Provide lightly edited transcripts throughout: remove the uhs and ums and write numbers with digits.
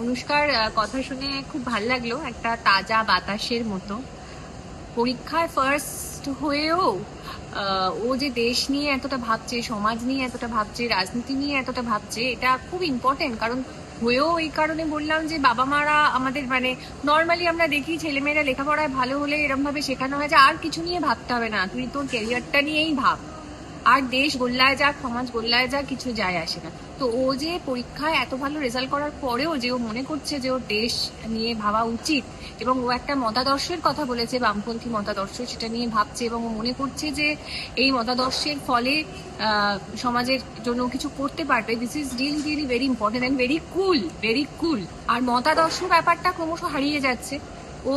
অনুষ্কার কথা শুনে খুব ভালো লাগলো, একটা তাজা বাতাসের মতো। পরীক্ষায় ফার্স্ট হয়েও ও যে দেশ নিয়ে এতটা ভাবছে, সমাজ নিয়ে এতটা ভাবছে, রাজনীতি নিয়ে এতটা ভাবছে, এটা খুব ইম্পর্টেন্ট। কারণ হয়েও এই কারণে বললাম যে বাবা মারা আমাদের নর্মালি আমরা দেখি ছেলেমেয়েরা লেখাপড়ায় ভালো হলে এরম ভাবে শেখানো হয় যে আর কিছু নিয়ে ভাবতে হবে না, তুই তোর ক্যারিয়ারটা নিয়েই ভাব, আর দেশ গোল্লায় যাক, সমাজ গোল্লায় যাক, কিছু যায় আসে না। তো ও যে পরীক্ষায় এত ভালো রেজাল্ট করার পরেও যে ও মনে করছে যে ওর দেশ নিয়ে ভাবা উচিত, এবং ও একটা মতাদর্শের কথা বলেছে, বামপন্থী মতাদর্শ, সেটা নিয়ে ভাবছে, এবং ও মনে করছে যে এই মতাদর্শের ফলে সমাজের জন্য কিছু করতে পারবে। This is really really very important and very cool, very cool. আর মতাদর্শ ব্যাপারটা ক্রমশ হারিয়ে যাচ্ছে। ও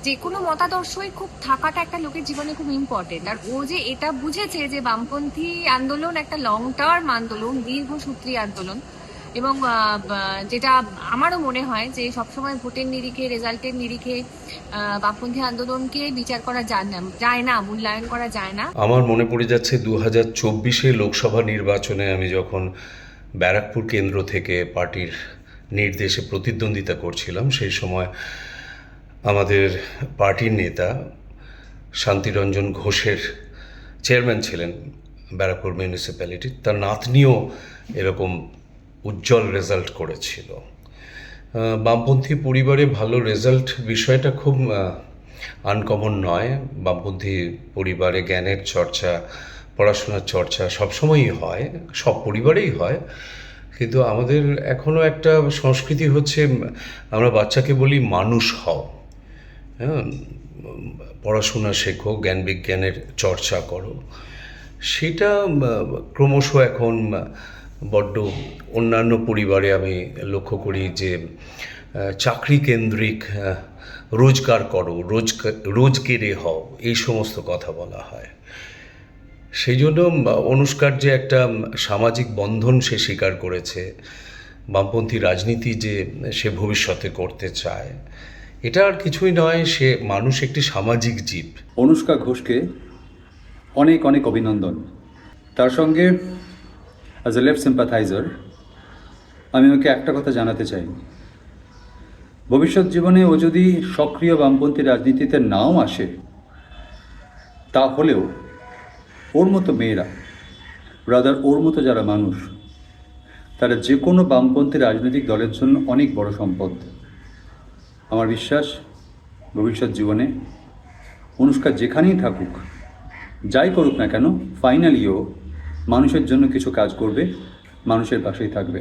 যে কোনো মতাদর্শই খুব থাকাটা একটা লোকের জীবনে খুব ইম্পর্টেন্ট। আর ও যে এটা বুঝেছে যে বামপন্থী আন্দোলন একটা লং টার্ম আন্দোলন, দীর্ঘসূত্রী আন্দোলন, এবং যেটা আমারও মনে হয় যে সবসময় ভোটের নিরিখে, রেজাল্টের নিরিখে বামপন্থী আন্দোলনকে বিচার করা যায় না, মূল্যায়ন করা যায় না। আমার মনে পড়ে যাচ্ছে 2024 লোকসভা নির্বাচনে আমি যখন ব্যারাকপুর কেন্দ্র থেকে পার্টির নির্দেশে প্রতিদ্বন্দ্বিতা করছিলাম, সেই সময় আমাদের পার্টির নেতা শান্তিরঞ্জন ঘোষের চেয়ারম্যান ছিলেন ব্যারাকপুর মিউনিসিপ্যালিটির, তার নাতনিও এরকম উজ্জ্বল রেজাল্ট করেছিল। বামপন্থী পরিবারে ভালো রেজাল্ট বিষয়টা খুব আনকমন নয়। বামপন্থী পরিবারে জ্ঞানের চর্চা, পড়াশোনার চর্চা সবসময়ই হয়, সব পরিবারেই হয়। কিন্তু আমাদের এখনও একটা সংস্কৃতি হচ্ছে, আমরা বাচ্চাকে বলি মানুষ হও, হ্যাঁ, পড়াশোনা শেখো, জ্ঞান বিজ্ঞানের চর্চা করো। সেটা ক্রমশ এখন বড্ড অন্যান্য পরিবারে আমি লক্ষ্য করি যে চাকরি কেন্দ্রিক, রোজগার করো, রোজগেরে হও, এই সমস্ত কথা বলা হয়। সেই জন্য অনুষ্কার যে একটা সামাজিক বন্ধন সে স্বীকার করেছে, বামপন্থী রাজনীতি যে সে ভবিষ্যতে করতে চায়, এটা আর কিছুই নয়, সে মানুষ একটি সামাজিক জীব। অনুষ্কা ঘোষকে অনেক অনেক অভিনন্দন। তার সঙ্গে অ্যাজ এ লেফট সিম্প্যাথাইজার আমি ওকে একটা কথা জানাতে চাই, ভবিষ্যৎ জীবনে ও যদি সক্রিয় বামপন্থী রাজনীতিতে নাও আসে, তাহলেও ওর মতো মেয়েরা, ব্রাদার ওর মতো যারা মানুষ, তারা যে কোনো বামপন্থী রাজনৈতিক দলের জন্য অনেক বড় সম্পদ। আমার বিশ্বাস ভবিষ্যৎ জীবনে অনুষ্কা যেখানেই থাকুক, যাই করুক না কেন, ফাইনালিও মানুষের জন্য কিছু কাজ করবে, মানুষের পাশেই থাকবে।